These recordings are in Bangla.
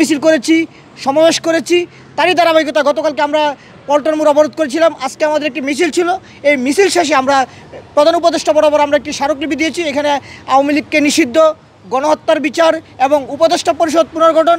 মিছিল করেছি, সমাবেশ করেছি। তারই ধারাবাহিকতা গতকালকে আমরা পল্টন মোড় অবরোধ করেছিলাম। আজকে আমাদের একটি মিছিল ছিল। এই মিছিল শেষে আমরা প্রধান উপদেষ্টা বরাবর আমরা একটি স্মারকলিপি দিয়েছি। এখানে আওয়ামী লীগকে নিষিদ্ধ, গণহত্যার বিচার এবং উপদেষ্টা পরিষদ পুনর্গঠন,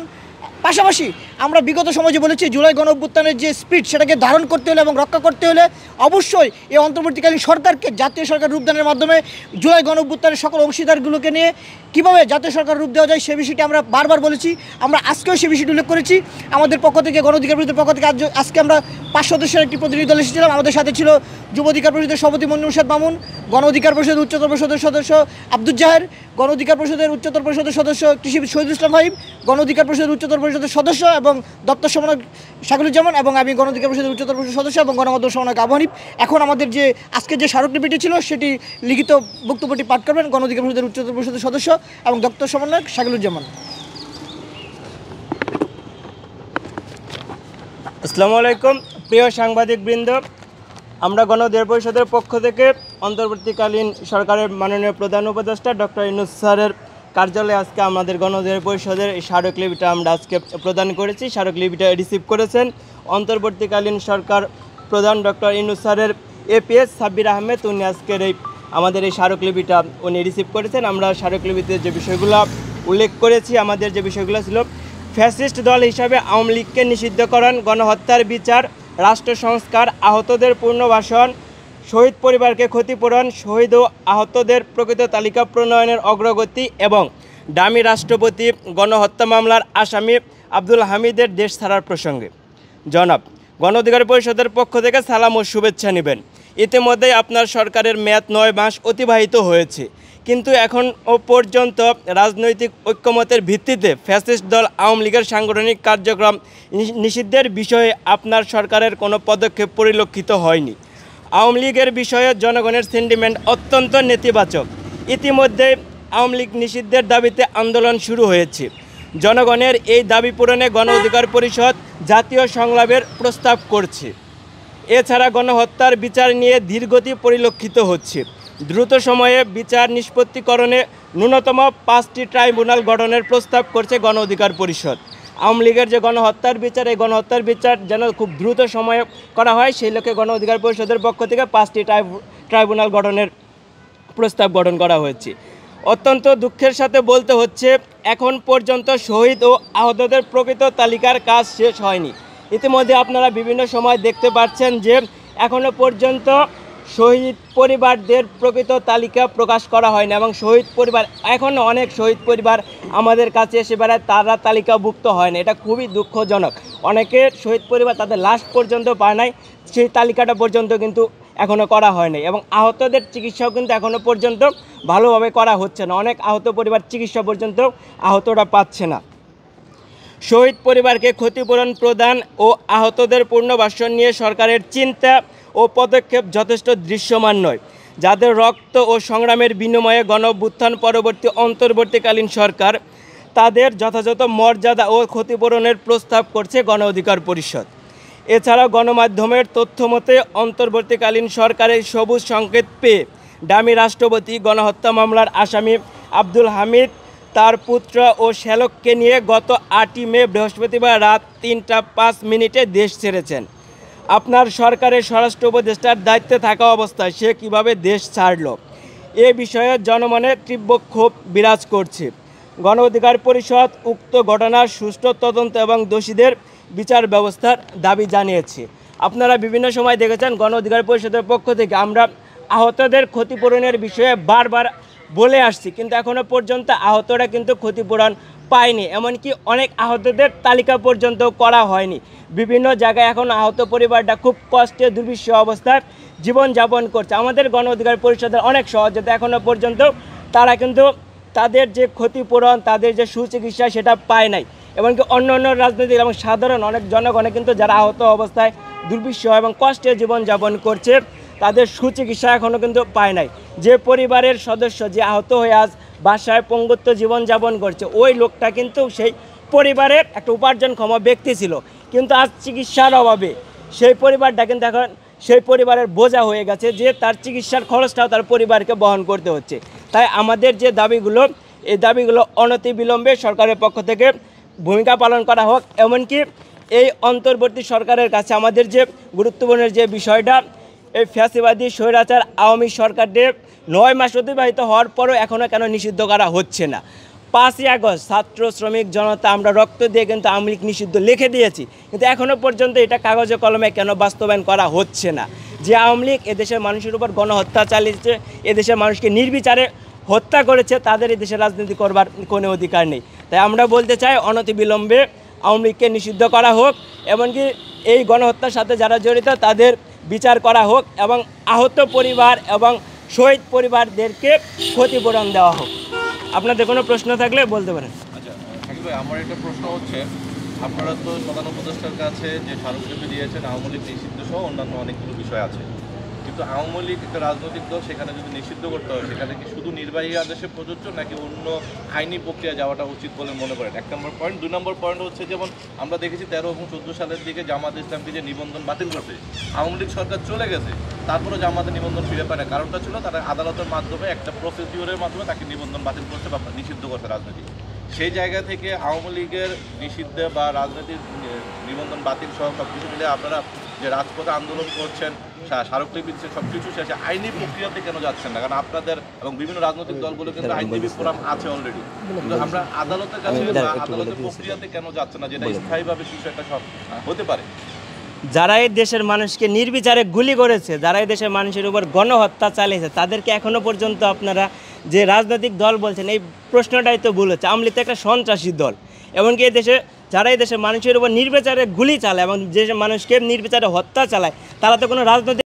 পাশাপাশি আমরা বিগত সময় যে বলেছি জুলাই গণঅভ্যুত্থানের যে স্পিরিট সেটাকে ধারণ করতে হলে এবং রক্ষা করতে হলে অবশ্যই এই অন্তর্বর্তীকালীন সরকারকে জাতীয় সরকার রূপদানের মাধ্যমে জুলাই গণঅভ্যুত্থানের সকল অংশীদারগুলোকে নিয়ে কীভাবে জাতীয় সরকার রূপ দেওয়া যায় সে বিষয়টি আমরা বারবার বলেছি। আমরা আজকেও সে বিষয়টি উল্লেখ করেছি। আমাদের পক্ষ থেকে গণ অধিকার পরিষদের পক্ষ থেকে আজকে আমরা 5 সদস্যের একটি প্রতিনিধি দল এসেছিলাম। আমাদের সাথে ছিল যুব অধিকার পরিষদের সভাপতি মনিরুল মামুন, গণ অধিকার পরিষদের উচ্চতর পরিষদের সদস্য আব্দুল জাহের, গণ অধিকার পরিষদের উচ্চতর পরিষদের সদস্য কৃষিবিদ শহীদুল ইসলাম ফাহিম, গণ অধিকার পরিষদের উচ্চতর পরিষদের সদস্য এবং দপ্তর সমন্বয়ক শাকিলুজ্জামান, এবং আমি গণ অধিকার পরিষদের উচ্চতর পরিষদের সদস্য এবং গণমাধ্যম সমন্বয়ক আবু হানিফ। এখন আমাদের যে আজকের যে স্মারকলিপিটি ছিল সেটি লিখিত বক্তব্যটি পাঠ করবেন গণ অধিকার পরিষদের উচ্চতর পরিষদের সদস্য এবং দপ্তর সমন্বয়ক শাকিলুজ্জামান। আসসালামু আলাইকুম প্রিয় সাংবাদিকবৃন্দ, আমরা গণ অধিকার পরিষদের পক্ষ থেকে অন্তর্বর্তীকালীন সরকারের মাননীয় প্রধান উপদেষ্টা ডক্টর ইউনূস স্যারের কার্যালয়ে আজকে আমাদের গণ অধিকার পরিষদের এই স্মারকলিপিটা আমরা আজকে প্রদান করেছি। স্মারকলিপিটা রিসিভ করেছেন অন্তর্বর্তীকালীন সরকার প্রধান ডক্টর ইউনূস স্যারের এপিএস সাব্বির আহমেদ। উনি আজকের আমাদের এই স্মারকলিপিটা উনি রিসিভ করেছেন। আমরা স্মারকলিপিতে যে বিষয়গুলো উল্লেখ করেছি, আমাদের যে বিষয়গুলো ছিল, ফ্যাসিস্ট দল হিসাবে আওয়ামী লীগকে নিষিদ্ধকরণ, গণহত্যার বিচার, রাষ্ট্র সংস্কার, আহতদের পুনর্বাসন, শহীদ পরিবারকে ক্ষতিপূরণ, শহীদ ও আহতদের প্রকৃত তালিকা প্রণয়নের অগ্রগতি এবং ডামি রাষ্ট্রপতি গণহত্যা মামলার আসামি আব্দুল হামিদের দেশ ছাড়ার প্রসঙ্গে জনাব, গণ অধিকার পরিষদের পক্ষ থেকে সালাম ও শুভেচ্ছা নেবেন। ইতিমধ্যেই আপনার সরকারের মেয়াদ 9 মাস অতিবাহিত হয়েছে, কিন্তু এখনও পর্যন্ত রাজনৈতিক ঐক্যমতের ভিত্তিতে ফ্যাসিস্ট দল আওয়ামী লীগের সাংগঠনিক কার্যক্রম নিষিদ্ধের বিষয়ে আপনার সরকারের কোনো পদক্ষেপ পরিলক্ষিত হয়নি। আওয়ামী লীগের বিষয়ে জনগণের সেন্টিমেন্ট অত্যন্ত নেতিবাচক। ইতিমধ্যে আওয়ামী লীগ নিষিদ্ধের দাবিতে আন্দোলন শুরু হয়েছে। জনগণের এই দাবি পূরণে গণ অধিকার পরিষদ জাতীয় সংলাপের প্রস্তাব করছে। এছাড়া গণহত্যার বিচার নিয়ে ধীরগতি পরিলক্ষিত হচ্ছে। দ্রুত সময়ে বিচার নিষ্পত্তিকরণে ন্যূনতম 5টি ট্রাইব্যুনাল গঠনের প্রস্তাব করছে গণ অধিকার পরিষদ। আওয়ামী লীগের যে গণহত্যার বিচার, এই গণহত্যার বিচার যেন খুব দ্রুত সময়ে করা হয়, সেই লক্ষ্যে গণ অধিকার পরিষদের পক্ষ থেকে 5টি ট্রাইব্যুনাল গঠনের প্রস্তাব গঠন করা হয়েছে। অত্যন্ত দুঃখের সাথে বলতে হচ্ছে, এখন পর্যন্ত শহীদ ও আহতদের প্রকৃত তালিকার কাজ শেষ হয়নি। ইতিমধ্যে আপনারা বিভিন্ন সময় দেখতে পাচ্ছেন যে এখনও পর্যন্ত শহীদ পরিবারদের প্রকৃত তালিকা প্রকাশ করা হয়নি এবং শহীদ পরিবার এখনও অনেক শহীদ পরিবার আমাদের কাছে এসে বেড়ায়, তারা তালিকাভুক্ত হয় না। এটা খুবই দুঃখজনক। অনেকের শহীদ পরিবার তাদের লাশ পর্যন্ত পায় নাই, সেই তালিকাটা পর্যন্ত কিন্তু এখনও করা হয়নি এবং আহতদের চিকিৎসাও কিন্তু এখনও পর্যন্ত ভালোভাবে করা হচ্ছে না। অনেক আহত পরিবার চিকিৎসা পর্যন্ত আহতরা পাচ্ছে না। শহীদ পরিবারকে ক্ষতিপূরণ প্রদান ও আহতদের পুনর্বাসন নিয়ে সরকারের চিন্তা ও পদক্ষেপ যথেষ্ট দৃশ্যমান নয়। যাদের রক্ত ও সংগ্রামের বিনিময়ে গণঅভ্যুত্থান পরবর্তী অন্তর্বর্তীকালীন সরকার, তাদের যথাযথ মর্যাদা ও ক্ষতিপূরণের প্রস্তাব করছে গণ অধিকার পরিষদ। এছাড়া গণমাধ্যমের তথ্যমতে অন্তর্বর্তীকালীন সরকারের সবুজ সংকেত পেয়ে ডামি রাষ্ট্রপতি গণহত্যা মামলার আসামি আব্দুল হামিদ তার পুত্র ও শ্যালককে নিয়ে গত 8ই মে বৃহস্পতিবার রাত 3টা 5 মিনিটে দেশ ছেড়েছেন। আপনার সরকারের স্বরাষ্ট্র উপদেষ্টার দায়িত্বে থাকা অবস্থায় সে কিভাবে দেশ ছাড়ল, এ বিষয়ে জনমনে তীব্র ক্ষোভ বিরাজ করছে। গণ অধিকার পরিষদ উক্ত ঘটনার সুষ্ঠু তদন্ত এবং দোষীদের বিচার ব্যবস্থার দাবি জানিয়েছে। আপনারা বিভিন্ন সময় দেখেছেন গণ অধিকার পরিষদের পক্ষ থেকে আমরা আহতদের ক্ষতিপূরণের বিষয়ে বারবার বলে আসছি, কিন্তু এখনও পর্যন্ত আহতরা কিন্তু ক্ষতিপূরণ পায়নি। এমনকি অনেক আহতদের তালিকা পর্যন্ত করা হয়নি। বিভিন্ন জায়গায় এখন আহত পরিবারটা খুব কষ্টে দুর্বিষহ অবস্থায় জীবনযাপন করছে। আমাদের গণ অধিকার পরিষদের অনেক সহযোগিতা এখনও পর্যন্ত তারা কিন্তু তাদের যে ক্ষতিপূরণ, তাদের যে সুচিকিৎসা সেটা পায় নাই। এমনকি অন্য রাজনৈতিক এবং সাধারণ অনেক জনগণে কিন্তু যারা আহত অবস্থায় দুর্বিষহ এবং কষ্টে জীবনযাপন করছে, তাদের সুচিকিৎসা এখনও কিন্তু পায় নাই। যে পরিবারের সদস্য যে আহত হয়ে আজ বাসায় পঙ্গুত্ব জীবনযাপন করছে, ওই লোকটা কিন্তু সেই পরিবারের একটা উপার্জনক্ষম ব্যক্তি ছিল, কিন্তু আজ চিকিৎসার অভাবে সেই পরিবারটা কিন্তু এখন সেই পরিবারের বোঝা হয়ে গেছে যে তার চিকিৎসার খরচটাও তার পরিবারকে বহন করতে হচ্ছে। তাই আমাদের যে দাবিগুলো, এই দাবিগুলো অনতিবিলম্বে সরকারের পক্ষ থেকে ভূমিকা পালন করা হোক। এমনকি এই অন্তর্বর্তী সরকারের কাছে আমাদের যে গুরুত্বপূর্ণ যে বিষয়টা, এই ফ্যাসিবাদী স্বৈরাচার আওয়ামী সরকারদের 9 মাস অতিবাহিত হওয়ার পরও এখনও কেন নিষিদ্ধ করা হচ্ছে না? 5ই আগস্ট ছাত্র শ্রমিক জনতা আমরা রক্ত দিয়ে কিন্তু আওয়ামী লীগ নিষিদ্ধ লিখে দিয়েছি, কিন্তু এখনও পর্যন্ত এটা কাগজে কলমে কেন বাস্তবায়ন করা হচ্ছে না? যে আওয়ামী লীগ এদেশের মানুষের উপর গণহত্যা চালিয়েছে, এদেশের মানুষকে নির্বিচারে হত্যা করেছে, তাদের এদেশে রাজনীতি করবার কোনো অধিকার নেই। তাই আমরা বলতে চাই অনতিবিলম্বে আওয়ামী লীগকে নিষিদ্ধ করা হোক, এমনকি এই গণহত্যার সাথে যারা জড়িত তাদের বিচার করা হোক এবং আহত পরিবার এবং শহীদ পরিবারদেরকে ক্ষতিপূরণ দেওয়া হোক। আপনাদের কোনো প্রশ্ন থাকলে বলতে পারেন। আচ্ছা শাকিব ভাই, আমার একটা প্রশ্ন হচ্ছে, আপনারা তো প্রধান উপদেষ্টার কাছে যে স্মারকলিপি দিয়েছেন আওয়ামী লীগ নিষিদ্ধ সহ অন্যান্য অনেকগুলো বিষয় আছে, কিন্তু আওয়ামী লীগ একটা রাজনৈতিক দল, সেখানে যদি নিষিদ্ধ করতে হয় সেখানে কি শুধু নির্বাহী আদেশে প্রযোজ্য নাকি অন্য আইনি প্রক্রিয়া যাওয়াটা উচিত বলে মনে করেন? 1 নম্বর পয়েন্ট। 2 নম্বর পয়েন্ট হচ্ছে, যেমন আমরা দেখেছি 13 এবং 14 সালের দিকে জামাত ইসলামকে যে নিবন্ধন বাতিল করতে আওয়ামী লীগ সরকার চলে গেছে, তারপরে জামাতের নিবন্ধন ফিরে পায় না। কারণটা ছিল তারা আদালতের মাধ্যমে একটা প্রসিডিওরের মাধ্যমে তাকে নিবন্ধন বাতিল করতে বা নিষিদ্ধ করতে রাজনীতি। সেই জায়গা থেকে আওয়ামী লীগের নিষিদ্ধ বা রাজনৈতিক নিবন্ধন বাতিল সহ সব কিছু মিলে আপনারা যে রাজপথে আন্দোলন করছেন, স্মারকলিপি দিচ্ছেন, সব কিছু শেষে আইনি প্রক্রিয়াতে কেন যাচ্ছেন না? কারণ আপনাদের এবং বিভিন্ন রাজনৈতিক দলগুলো কিন্তু আইনজীবী ফোরাম আছে অলরেডি, কিন্তু আমরা আদালতের কাছে বা আদালতের প্রক্রিয়াতে কেন যাচ্ছে না, যেটা স্থায়ীভাবে কিছু একটা সব হতে পারে? যারা এই দেশের মানুষকে নির্বিচারে গুলি করেছে, যারা এই দেশের মানুষের উপর গণহত্যা চালিয়েছে, তাদেরকে এখনও পর্যন্ত আপনারা যে রাজনৈতিক দল বলছেন, এই প্রশ্নটাই তো ভুল হচ্ছে। আওয়ামী লীগ তো একটা সন্ত্রাসী দল। এমনকি এই দেশে যারা এই দেশের মানুষের উপর নির্বিচারে গুলি চালায় এবং যে মানুষকে নির্বিচারে হত্যা চালায়, তারা তো কোনো রাজনৈতিক